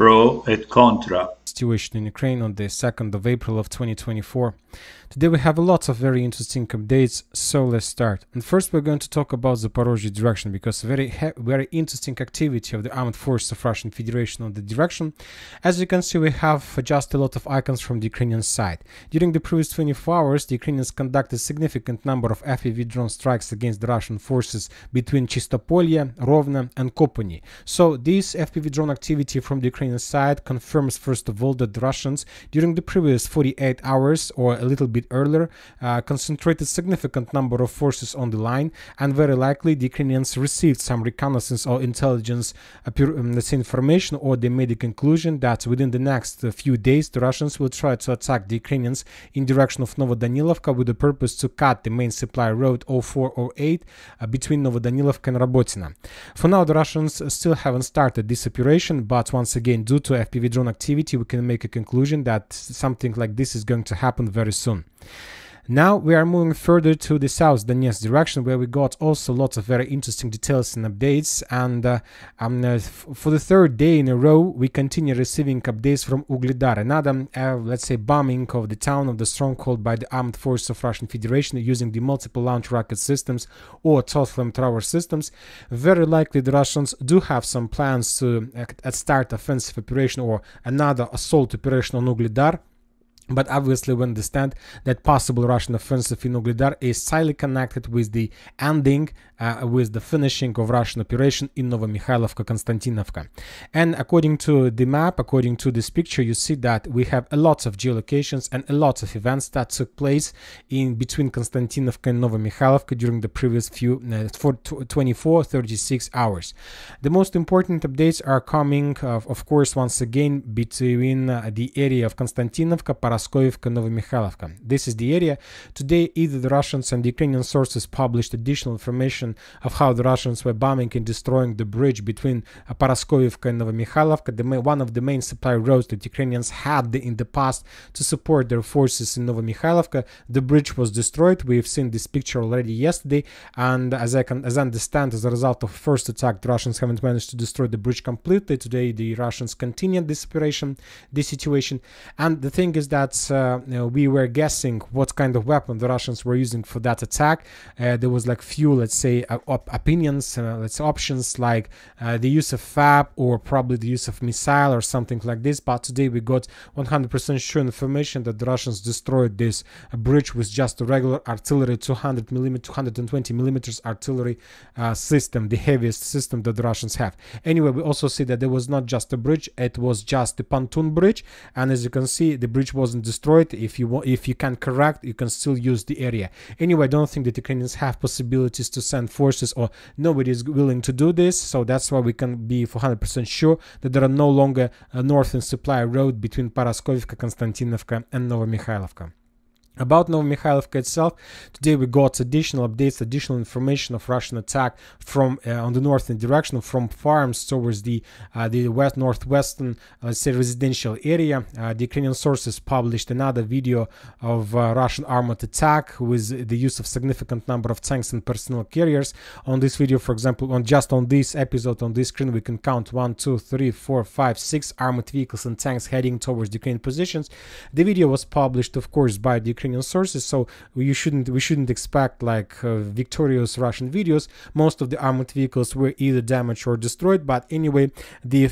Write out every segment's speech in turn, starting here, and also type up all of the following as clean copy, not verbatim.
pro et contra. Situation in Ukraine on the 2nd of April of 2024. Today we have lots of very interesting updates, so let's start. And first we're going to talk about Zaporizhia Direction, because very interesting activity of the armed forces of Russian Federation on the direction. As you can see, we have just a lot of icons from the Ukrainian side. During the previous 24 hours, the Ukrainians conducted a significant number of FPV drone strikes against the Russian forces between Chistopolye, Rovno and Kopony. So this FPV drone activity from the Ukrainian side confirms first of all that the Russians during the previous 48 hours or a little bit earlier concentrated significant number of forces on the line, and very likely the Ukrainians received some reconnaissance or intelligence information, or they made a conclusion that within the next few days the Russians will try to attack the Ukrainians in direction of Noa Danilovka with the purpose to cut the main supply road 0408 between Noa Danilovka and Robitin. For now the Russians still haven't started this operation, but once again due to FPV drone activity we can make a conclusion that something like this is going to happen very soon. Now we are moving further to the South Donetsk direction, where we got also lots of very interesting details and updates, and for the third day in a row we continue receiving updates from Ugledar, another let's say bombing of the town of the stronghold by the armed forces of Russian Federation using the multiple launch rocket systems or tall flamethrower systems. Very likely the Russians do have some plans to start offensive operation or another assault operation on Ugledar. But obviously we understand that possible Russian offensive in Ugledar is highly connected with the ending, with the finishing of Russian operation in Nova Mka, Konstantinovka. And according to the map, according to this picture, you see that we have a lot of geolocations and a lot of events that took place in between Konstantinovka and Nova Mka during the previous 24-36 hours. The most important updates are coming, of course, once again, between the area of Konstantinovka, Nova Mka. This is the area. Today, either the Russians and the Ukrainian sources published additional information of how the Russians were bombing and destroying the bridge between Paraskoivka and Nova Mka, one of the main supply roads that Ukrainians had in the past to support their forces in Nova Mka. The bridge was destroyed. We've seen this picture already yesterday, and as I understand, as a result of first attack, the Russians haven't managed to destroy the bridge completely. Today, the Russians continued this operation, this situation, and the thing is that we were guessing what kind of weapon the Russians were using for that attack. There was like few, let's say, opinions, let's say options, like the use of FAB or probably the use of missile or something like this. But today we got 100% sure information that the Russians destroyed this bridge with just a regular artillery 220 millimeters artillery system, the heaviest system that the Russians have. Anyway, we also see that there was not just a bridge, it was just the pontoon bridge, and as you can see, the bridge wasn't destroyed. If you can correct, you can still use the area. Anyway, I don't think that Ukrainians have possibilities to send forces, or nobody is willing to do this, so that's why we can be 100% sure that there are no longer a northern supply road between Paraskovivka, Konstantinovka and Nova Mka. About Nova Mka itself, today we got additional updates, additional information of Russian attack from on the northern direction, from farms towards the northwestern, let's say, residential area. The Ukrainian sources published another video of Russian armored attack with the use of significant number of tanks and personnel carriers. On this video, for example, on this episode, on this screen, we can count 1, 2, 3, 4, 5, 6 armored vehicles and tanks heading towards the Ukrainian positions. The video was published, of course, by the Ukrainian sources, so we shouldn't expect like victorious Russian videos. Most of the armored vehicles were either damaged or destroyed, but anyway, the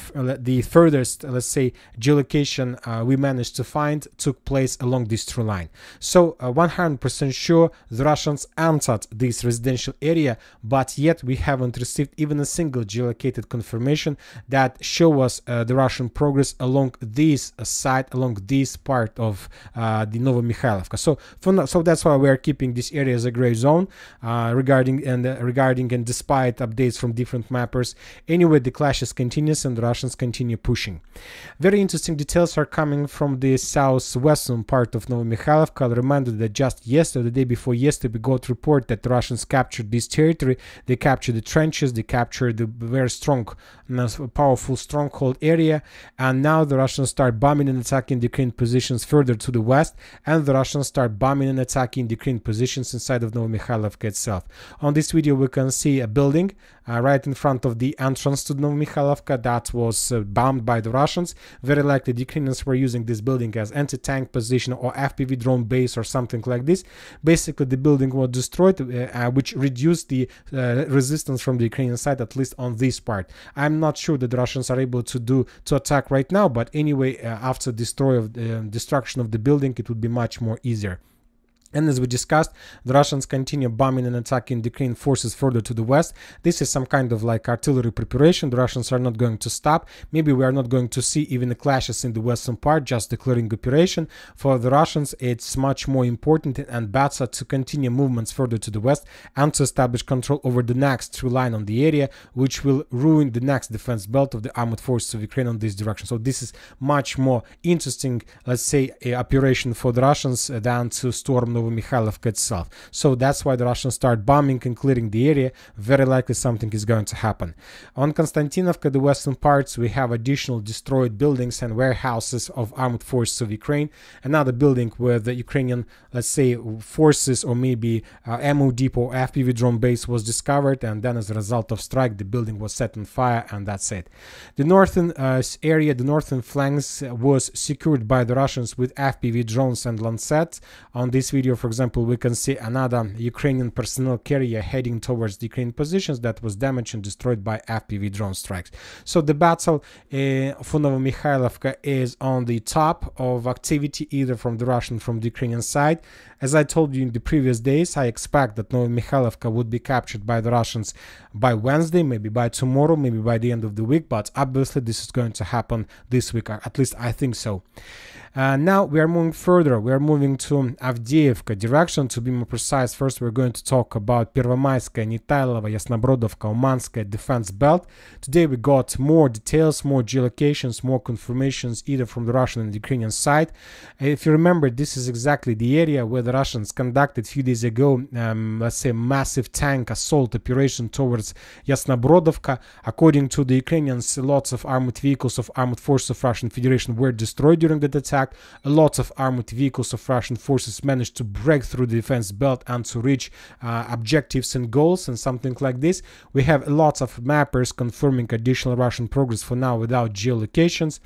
furthest, let's say, geolocation we managed to find took place along this true line. So 100% sure the Russians entered this residential area, but yet we haven't received even a single geolocated confirmation that show us the Russian progress along this side, along this part of the Nova Mka. So that's why we are keeping this area as a gray zone regarding and despite updates from different mappers. Anyway, the clashes continues and the Russians continue pushing. Very interesting details are coming from the southwestern part of Nova Mka. I'll remind you that just yesterday, the day before yesterday, we got report that the Russians captured this territory. They captured the trenches, they captured the very strong, powerful stronghold area, and now the Russians start bombing and attacking the Ukrainian positions further to the west, and the Russians Russians start bombing and attacking the Ukrainian positions inside of Nova Mka itself. On this video, we can see a building right in front of the entrance to Nova Mka that was bombed by the Russians. Very likely the Ukrainians were using this building as anti-tank position or FPV drone base or something like this. Basically, the building was destroyed, which reduced the resistance from the Ukrainian side, at least on this part. I'm not sure that the Russians are able to attack right now, but anyway, after destruction of the building, it would be much more easier. And as we discussed, the Russians continue bombing and attacking the Ukrainian forces further to the west. This is some kind of like artillery preparation. The Russians are not going to stop. Maybe we are not going to see even the clashes in the western part, just declaring operation. For the Russians, it's much more important and better to continue movements further to the west and to establish control over the next true line on the area, which will ruin the next defense belt of the armed forces of Ukraine on this direction. So this is much more interesting, let's say, operation for the Russians than to storm Nova Mka itself. So that's why the Russians start bombing and clearing the area. Very likely something is going to happen. On Konstantinovka, the western parts, we have additional destroyed buildings and warehouses of armed forces of Ukraine. Another building where the Ukrainian, let's say, forces or maybe ammo depot or FPV drone base was discovered, and then as a result of strike, the building was set on fire, and that's it. The northern area, the northern flanks was secured by the Russians with FPV drones and Lancets. On this video, for example, we can see another Ukrainian personnel carrier heading towards the Ukrainian positions that was damaged and destroyed by FPV drone strikes. So the battle for Nova Mka is on the top of activity, either from the Russian, from the Ukrainian side. As I told you in the previous days, I expect that Nova Mka would be captured by the Russians by Wednesday, maybe by tomorrow, maybe by the end of the week, but obviously this is going to happen this week, at least I think so. Now we are moving further. We are moving to Avdiivka direction. To be more precise, first we're going to talk about Первомайская, Nitailova, Yasnobrodovka, Umanske defense belt. Today we got more details, more geolocations, more confirmations either from the Russian and the Ukrainian side. If you remember, this is exactly the area where the Russians conducted a few days ago, let's say, massive tank assault operation towards Yasnobrodovka. According to the Ukrainians, lots of armored vehicles of armed forces of Russian Federation were destroyed during that attack. A lot of armored vehicles of Russian forces managed to break through the defense belt and to reach objectives and goals and something like this. We have lots of mappers confirming additional Russian progress for now without geolocations.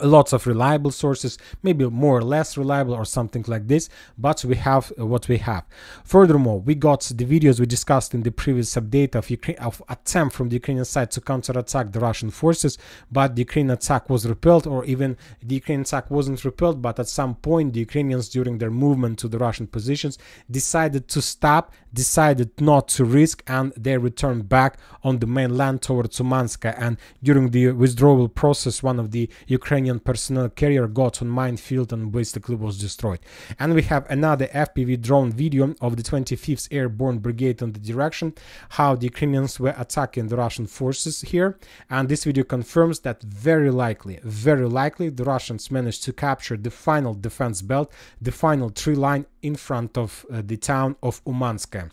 Lots of reliable sources, maybe more or less reliable or something like this, but we have what we have. Furthermore, we got the videos we discussed in the previous update of attempt from the Ukrainian side to counterattack the Russian forces, but the Ukrainian attack was repelled, or even the Ukrainian attack wasn't repelled, but at some point the Ukrainians, during their movement to the Russian positions, decided to stop, decided not to risk, and they returned back on the mainland towards Umanske. And during the withdrawal process, one of the Ukrainian personnel carrier got on minefield and basically was destroyed. And we have another FPV drone video of the 25th Airborne Brigade on the direction, how the Ukrainians were attacking the Russian forces here. And this video confirms that very likely the Russians managed to capture the final defense belt, the final tree line in front of the town of Umanske.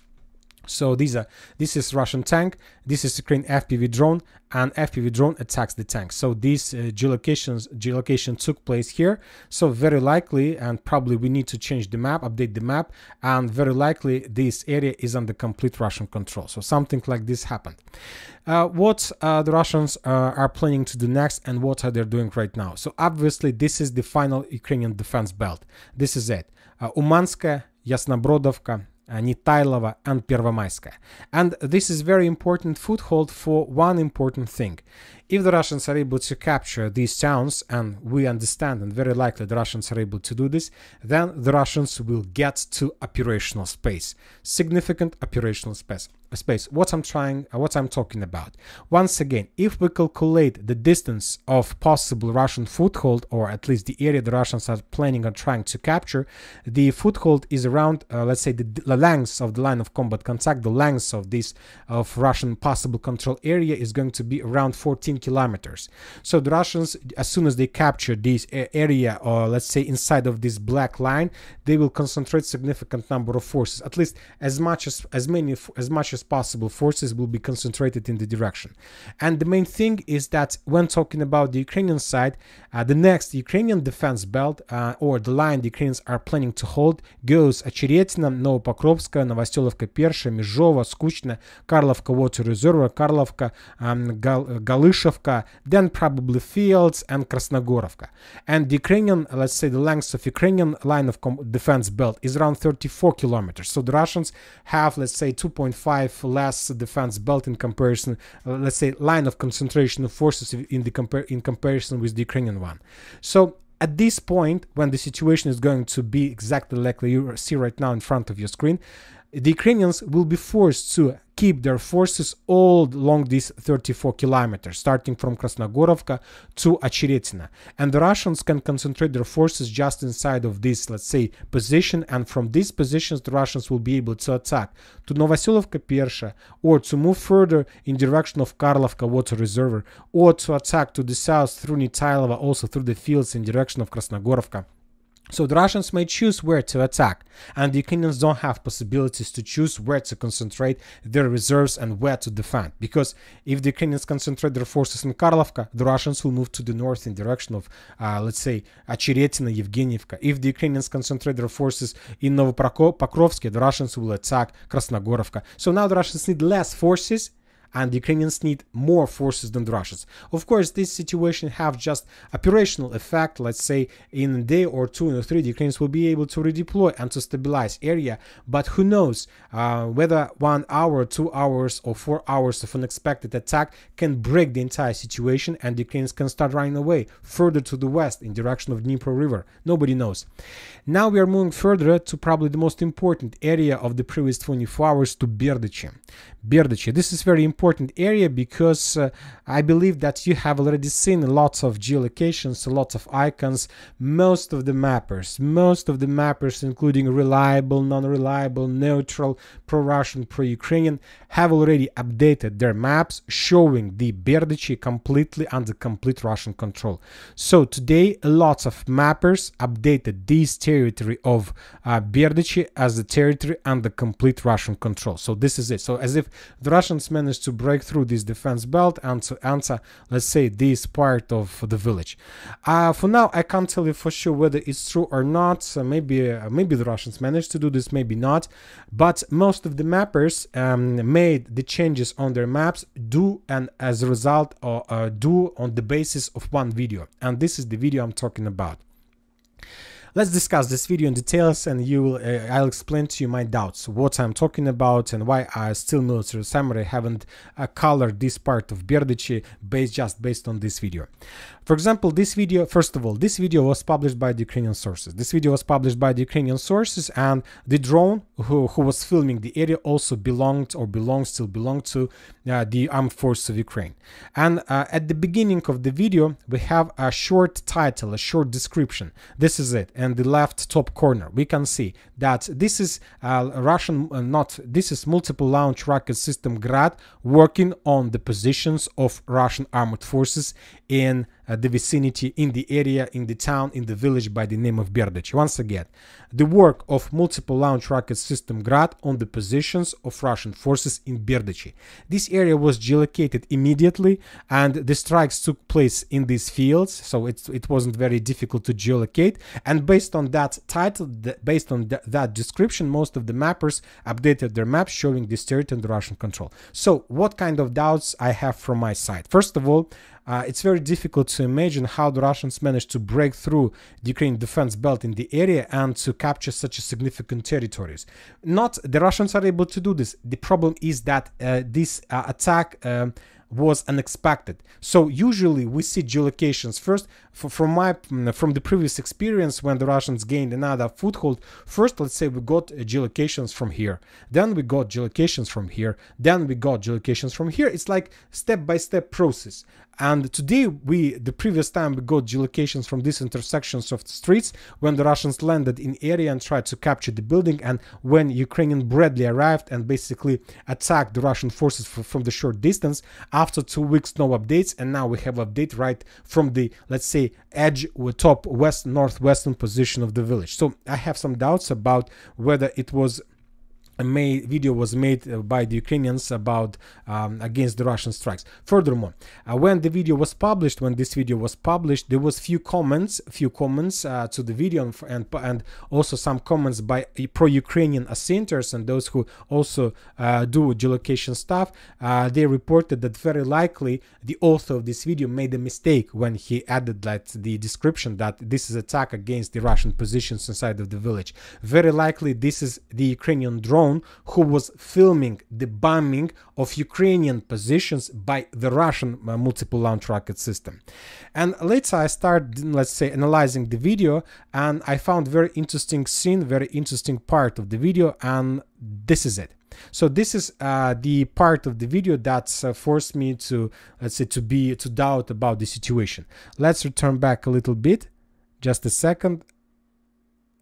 So this is Russian tank, this is Ukrainian FPV drone, and FPV drone attacks the tank. So this geolocation took place here. So very likely, and probably we need to change the map, update the map, and very likely this area is under complete Russian control. So something like this happened. What the Russians are planning to do next, and what are they doing right now? So obviously this is the final Ukrainian defense belt. This is it. Umanske, Yasnobrodovka, Nitailova and Первомайская. And this is very important foothold for one important thing. If the Russians are able to capture these towns, and we understand, and very likely the Russians are able to do this, then the Russians will get to operational space, significant operational space. What I'm talking about. Once again, if we calculate the distance of possible Russian foothold, or at least the area the Russians are planning on trying to capture, the foothold is around, let's say, the length of the line of combat contact, the length of this Russian possible control area is going to be around 14 kilometers. So the Russians, as soon as they capture this area, or let's say inside of this black line, they will concentrate significant number of forces, at least as much as as possible forces will be concentrated in the direction. And the main thing is that when talking about the Ukrainian side, the next Ukrainian defense belt or the line the Ukrainians are planning to hold goes Очеретина, Новопокровская, Новоселовка Перша, Межова, Скучна, Karlovka Water Reservoir, Karlovka, Galishevka, then probably Fields and Krasnogorovka. And the Ukrainian, let's say the length of Ukrainian line of defense belt is around 34 kilometers. So the Russians have, let's say, 2.5 less defense belt in comparison, let's say line of concentration of forces in comparison with the Ukrainian one. So at this point, when the situation is going to be exactly like you see right now in front of your screen, the Ukrainians will be forced to keep their forces all along these 34 kilometers, starting from Krasnogorovka to Очеретина. And the Russians can concentrate their forces just inside of this, let's say, position. And from these positions, the Russians will be able to attack to Novoselovka Persha, or to move further in direction of Karlovka Water Reservoir, or to attack to the south through Nitailova, also through the fields in direction of Krasnogorovka. So the Russians may choose where to attack, and the Ukrainians don't have possibilities to choose where to concentrate their reserves and where to defend. Because if the Ukrainians concentrate their forces in Karlovka, the Russians will move to the north in direction of, let's say, Очеретина, Yevgeniivka. If the Ukrainians concentrate their forces in Novopokrovsk, the Russians will attack Krasnogorovka. So now the Russians need less forces, and the Ukrainians need more forces than the Russians. Of course, this situation have just operational effect. Let's say in a day or two or three, the Ukrainians will be able to redeploy and to stabilize area. But who knows whether 1 hour, 2 hours, or 4 hours of unexpected attack can break the entire situation, and the Ukrainians can start running away further to the west in direction of Dnipro River. Nobody knows. Now we are moving further to probably the most important area of the previous 24 hours, to Berdichi. Berdichi. This is very important area because I believe that you have already seen lots of geolocations, lots of icons. Most of the mappers, including reliable, non-reliable, neutral, pro-Russian, pro-Ukrainian, have already updated their maps showing the Berdichi completely under complete Russian control. So today, lots of mappers updated this territory of Berdichi as a territory under complete Russian control. So this is it. So as if the Russians managed to break through this defense belt and to enter, let's say, this part of the village. For now, I can't tell you for sure whether it's true or not. maybe the Russians managed to do this, maybe not. But most of the mappers made the changes on their maps due and as a result due on the basis of one video. And this is the video I'm talking about. Let's discuss this video in details, and I'll explain to you my doubts, what I'm talking about, and why I still military summary haven't colored this part of Berdichi based on this video. For example, this video, first of all, this video was published by the Ukrainian sources. And the drone who was filming the area also still belonged to the Armed Forces of Ukraine. And at the beginning of the video, we have a short title, a short description. This is it. And the left top corner, we can see that this is this is multiple launch rocket system Grad working on the positions of Russian armed forces in the vicinity, in the area, in the town, in the village by the name of Berdichi. Once again, the work of multiple launch rocket system Grad on the positions of Russian forces in Berdichi. This area was geolocated immediately, and the strikes took place in these fields, so it wasn't very difficult to geolocate. And based on that title, based on that description, most of the mappers updated their maps showing this territory under Russian control. So what kind of doubts I have from my side? First of all, it's very difficult to imagine how the Russians managed to break through the Ukrainian defense belt in the area and to capture such a significant territories. Not the Russians are able to do this. The problem is that this attack was unexpected. So usually we see geolocations first. From the previous experience, when the Russians gained another foothold, first, let's say, we got geolocations from here, then we got geolocations from here, then we got geolocations from here. It's like step-by-step process. And today, the previous time we got geolocations from these intersections of the streets when the Russians landed in area and tried to capture the building, and when Ukrainian Bradley arrived and basically attacked the Russian forces from the short distance. After 2 weeks, no updates, and now we have update right from the, let's say, edge or top northwestern position of the village. So I have some doubts about whether it was video was made by the Ukrainians about against the Russian strikes. Furthermore, when this video was published, there was few comments to the video, and also some comments by pro-Ukrainian assenters and those who also do geolocation stuff. They reported that very likely the author of this video made a mistake when he added the description that this is attack against the Russian positions inside of the village. Very likely this is the Ukrainian drone who was filming the bombing of Ukrainian positions by the Russian multiple launch rocket system. And later I started, let's say, analyzing the video, and I found very interesting scene, very interesting part of the video, and this is it. So this is the part of the video that forced me to, let's say, to doubt about the situation. Let's return back a little bit, just a second.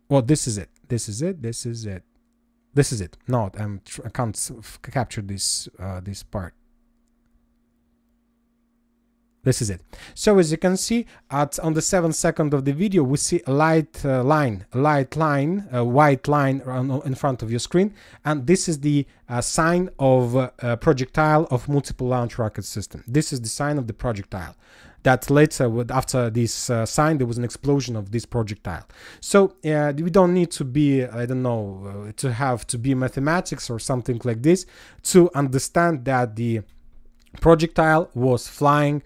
Well, this is it. This is it. This is it. This is it. No, I can't capture this this part. This is it. So as you can see, on the 7th second of the video, we see a white line in front of your screen, and this is the sign of a projectile of multiple launch rocket system. This is the sign of the projectile. That later, after this sign, there was an explosion of this projectile. So we don't need to be, I don't know, to be mathematics or something like this to understand that the projectile was flying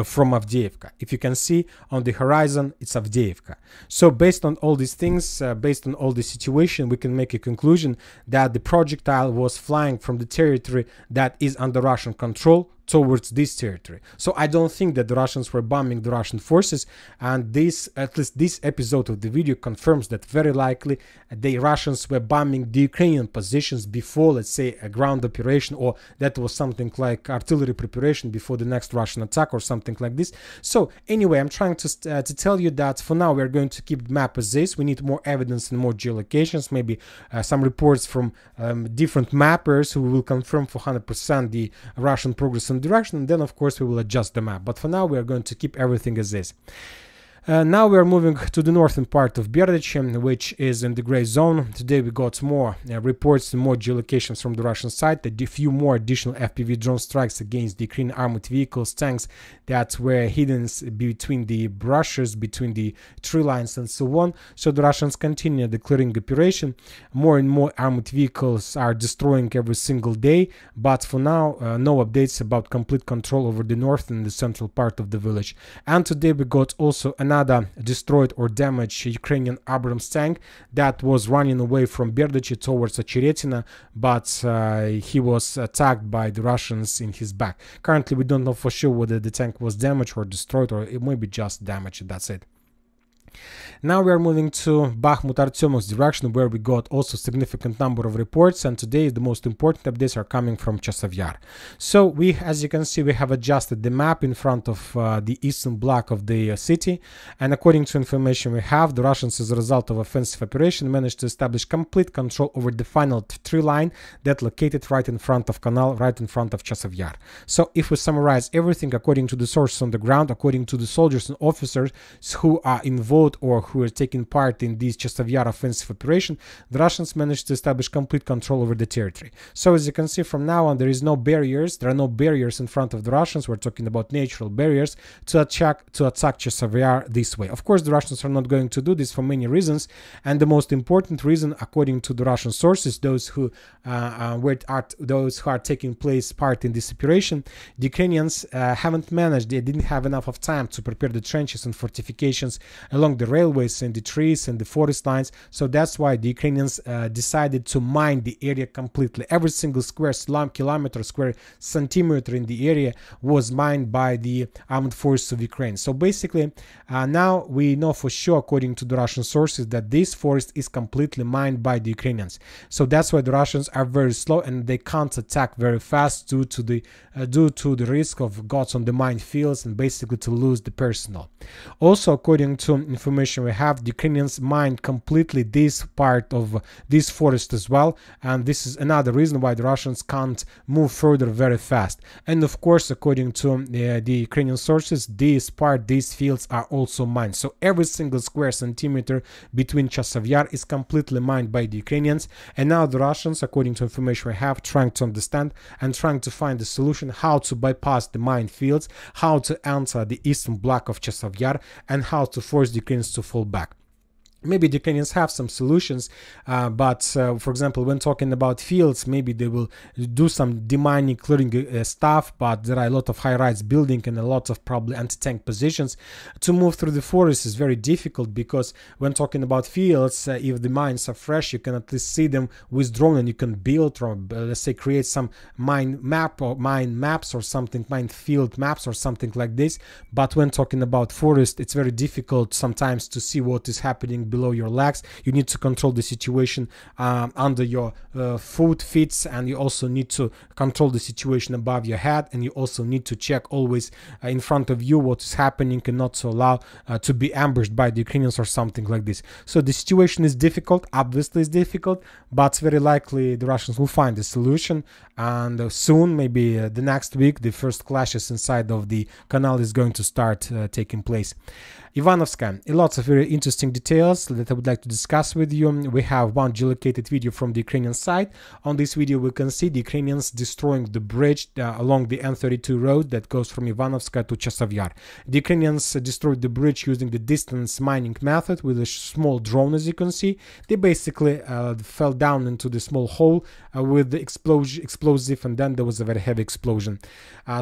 from Avdiivka. If you can see on the horizon, it's Avdiivka. So based on all these things, based on all the situation, we can make a conclusion that the projectile was flying from the territory that is under Russian control towards this territory. So I don't think that the Russians were bombing the Russian forces, and this, at least this episode of the video, confirms that very likely the Russians were bombing the Ukrainian positions before, let's say, a ground operation, or that was something like artillery preparation before the next Russian attack or something like this. So anyway, I'm trying to tell you that for now we're going to keep the map as this. We need more evidence and more geolocations, maybe some reports from different mappers who will confirm for 100% the Russian progress in direction, and then of course we will adjust the map. But for now we are going to keep everything as is. Now we are moving to the northern part of Berdichi, which is in the gray zone. Today we got more reports and more geolocations from the Russian side. A few more additional FPV drone strikes against the Ukrainian armored vehicles, tanks that were hidden between the brushes, between the tree lines and so on. So the Russians continue the clearing operation. More and more armored vehicles are destroying every single day, but for now no updates about complete control over the north and the central part of the village. And today we got also another destroyed or damaged Ukrainian Abrams tank that was running away from Berdichi towards Ocheretina, but he was attacked by the Russians in his back. Currently we don't know for sure whether the tank was damaged or destroyed, or it may be just damaged, that's it. Now we are moving to Bakhmut-Artyomovsk direction, where we got also significant number of reports, and today the most important updates are coming from Chasiv Yar. So we, as you can see, we have adjusted the map in front of the eastern block of the city, and according to information we have, the Russians, as a result of offensive operation, managed to establish complete control over the final tree line that located right in front of Canal, right in front of Chasiv Yar. So if we summarize everything according to the sources on the ground, according to the soldiers and officers who are involved or who are taking part in this Chasiv Yar offensive operation, the Russians managed to establish complete control over the territory. So as you can see, from now on there is no barriers, there are no barriers in front of the Russians. We're talking about natural barriers to attack Chasiv Yar this way. Of course the Russians are not going to do this for many reasons, and the most important reason, according to the Russian sources, those who are taking part in this operation, the Ukrainians haven't managed, they didn't have enough of time to prepare the trenches and fortifications along the railways and the trees and the forest lines. So that's why the Ukrainians decided to mine the area completely. Every single square kilometer, square centimeter in the area was mined by the armed forces of Ukraine. So basically now we know for sure, according to the Russian sources, that this forest is completely mined by the Ukrainians. So that's why the Russians are very slow and they can't attack very fast due to the risk of gods on the mine fields and basically to lose the personnel. Also, according to information we have, the Ukrainians mined completely this part of this forest as well, and this is another reason why the Russians can't move further very fast. And of course, according to the Ukrainian sources, these fields are also mined. So every single square centimeter between Chasiv Yar is completely mined by the Ukrainians, and now the Russians, according to information we have, trying to understand and trying to find the solution how to bypass the mined fields, how to enter the eastern block of Chasiv Yar, and how to force the Ukrainians to fall back. Maybe the Ukrainians have some solutions, but for example, when talking about fields, maybe they will do some demining, clearing stuff, but there are a lot of high-rise building and a lot of probably anti-tank positions. To move through the forest is very difficult, because when talking about fields, if the mines are fresh, you can at least see them with drone, and you can build or let's say create some mine map or mine maps or something, mine field maps or something like this. But when talking about forest, it's very difficult sometimes to see what is happening below your legs. You need to control the situation under your feet, and you also need to control the situation above your head, and you also need to check always in front of you what is happening, and not to allow to be ambushed by the Ukrainians or something like this. So the situation is difficult, obviously it's difficult, but very likely the Russians will find a solution, and soon, maybe the next week, the first clashes inside of the canal is going to start taking place. Ivanovska, lots of very interesting details that I would like to discuss with you. We have one geolocated video from the Ukrainian side. On this video, we can see the Ukrainians destroying the bridge along the N32 road that goes from Ivanovska to Chasiv Yar. The Ukrainians destroyed the bridge using the distance mining method with a small drone, as you can see. They basically fell down into the small hole with the explosive, and then there was a very heavy explosion.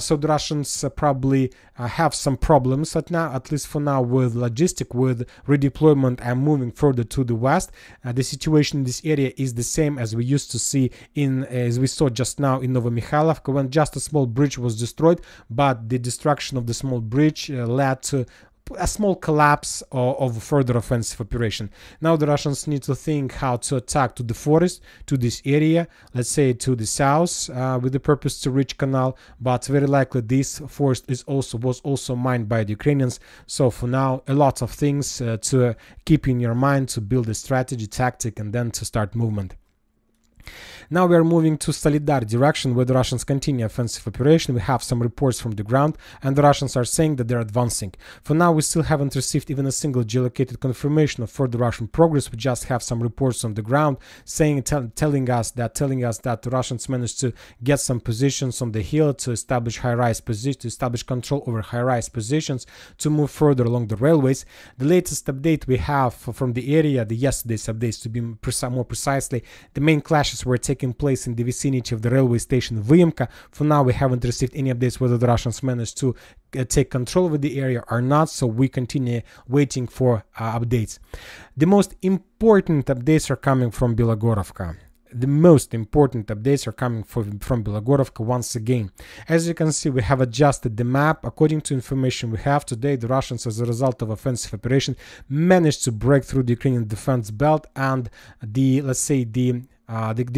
So the Russians probably have some problems at least for now, with logistic, with redeployment and moving further to the west. The situation in this area is the same as we used to see as we saw just now in Nova Mka, when just a small bridge was destroyed, but the destruction of the small bridge led to a small collapse of further offensive operation. Now the Russians need to think how to attack to the forest, to this area, let's say to the south, with the purpose to reach canal, but very likely this forest was also mined by the Ukrainians. So for now, a lot of things to keep in your mind, to build a strategy, tactic, and then to start movement. Now we are moving to Zaporizhia Direction, where the Russians continue offensive operation. We have some reports from the ground, and the Russians are saying that they're advancing. For now, we still haven't received even a single geolocated confirmation of further Russian progress. We just have some reports on the ground saying, telling us that the Russians managed to get some positions on the hill, to establish high-rise positions, to establish control over high-rise positions, to move further along the railways. The latest update we have from the area, the yesterday's updates to be more precisely, the main clashes were taking place in the vicinity of the railway station Mka. For now, we haven't received any updates whether the Russians managed to take control of the area or not, so we continue waiting for updates. The most important updates are coming from Belogorovka. The most important updates are coming from Belogorovka once again. As you can see, we have adjusted the map. According to information we have today, the Russians, as a result of offensive operation, managed to break through the Ukrainian defense belt, and the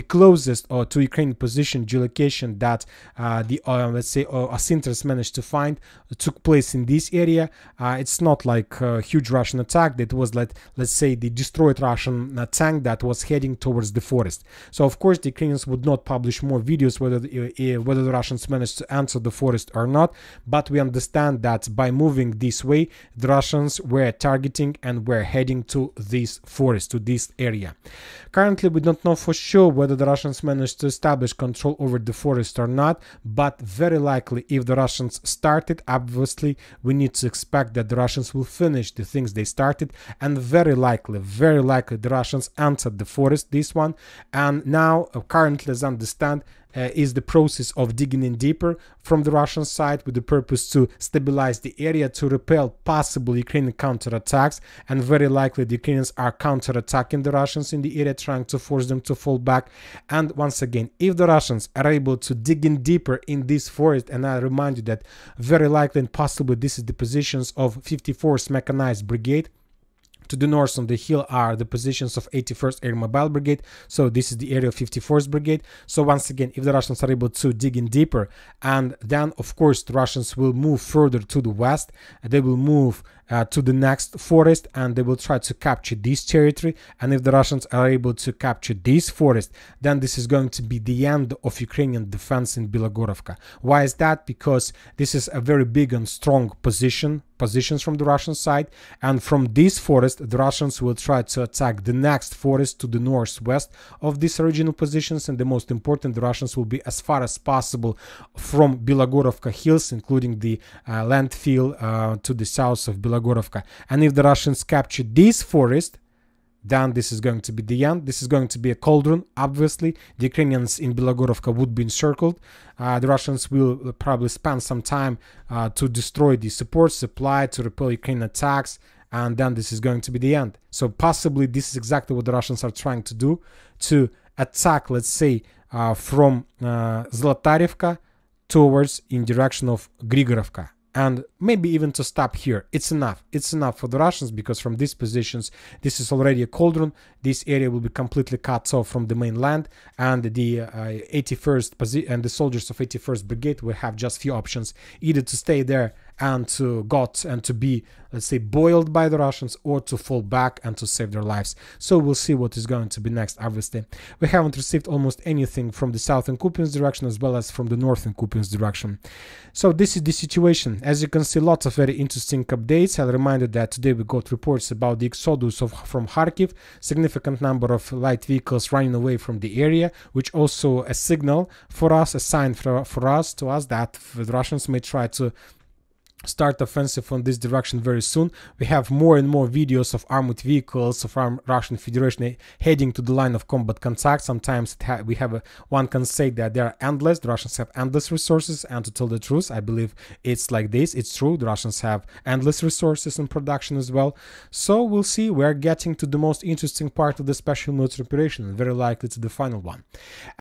closest to Ukrainian position geolocation that Asinters managed to find took place in this area. It's not like a huge Russian attack. That was like, let's say, the destroyed Russian tank that was heading towards the forest. So of course the Ukrainians would not publish more videos whether the Russians managed to enter the forest or not, but we understand that by moving this way, the Russians were targeting and were heading to this forest, to this area. Currently, we don't know for sure whether the Russians managed to establish control over the forest or not, but very likely if the Russians started, obviously we need to expect that the Russians will finish the things they started, and very likely the Russians entered the forest, this one, and now currently, as I understand, is the process of digging in deeper from the Russian side with the purpose to stabilize the area, to repel possible Ukrainian counterattacks, and very likely the Ukrainians are counterattacking the Russians in the area, trying to force them to fall back. And once again, if the Russians are able to dig in deeper in this forest, and I remind you that very likely and possibly this is the positions of 54th Mechanized Brigade. To the north on the hill are the positions of 81st Air Mobile Brigade, so this is the area of 54th Brigade. So once again, if the Russians are able to dig in deeper, and then of course the Russians will move further to the west, they will move to the next forest, and they will try to capture this territory. And if the Russians are able to capture this forest, then this is going to be the end of Ukrainian defense in Bilogorovka. Why is that? Because this is a very big and strong positions from the Russian side, and from this forest the Russians will try to attack the next forest to the northwest of these original positions. And the most important, the Russians will be as far as possible from Bilogorovka hills, including the landfill to the south of Bilogorovka. And if the Russians capture this forest, then this is going to be the end. This is going to be a cauldron, obviously. The Ukrainians in Bilogorovka would be encircled. The Russians will probably spend some time to destroy the support supply, to repel Ukrainian attacks, and then this is going to be the end. So possibly this is exactly what the Russians are trying to do, to attack, let's say, from Zolotarivka towards in direction of Grigorovka. And maybe even to stop here. It's enough. It's enough for the Russians, because from these positions, this is already a cauldron. This area will be completely cut off from the mainland, and the 81st and the soldiers of 81st Brigade will have just few options: either to stay there and to be, let's say, boiled by the Russians, or to fall back and to save their lives. So we'll see what is going to be next. Obviously, we haven't received almost anything from the southern Kupiansk direction as well as from the northern Kupiansk direction. So this is the situation. As you can see, lots of very interesting updates. I'll remind you that today we got reports about the exodus from Kharkiv, significant number of light vehicles running away from the area, which also a signal for us, a sign for us that the Russians may try to start offensive on this direction very soon. We have more and more videos of armored vehicles of Russian Federation heading to the line of combat contact. Sometimes one can say that they are endless. The Russians have endless resources, and to tell the truth, I believe it's like this. It's true. The Russians have endless resources in production as well. So we'll see. We're getting to the most interesting part of the special military operation, and very likely to the final one.